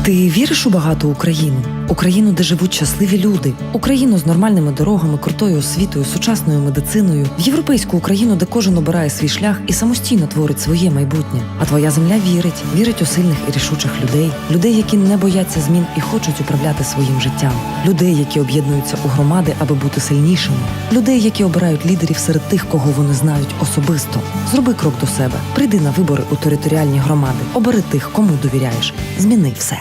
Ти віриш у багату Україну? Україну, де живуть щасливі люди. Україну з нормальними дорогами, крутою освітою, сучасною медициною. В європейську Україну, де кожен обирає свій шлях і самостійно творить своє майбутнє. А твоя земля вірить у сильних і рішучих людей. Людей, які не бояться змін і хочуть управляти своїм життям. Людей, які об'єднуються у громади, аби бути сильнішими. Людей, які обирають лідерів серед тих, кого вони знають особисто. Зроби крок до себе. Прийди на вибори у територіальні громади. Обери тих, кому довіряєш. Зміни все.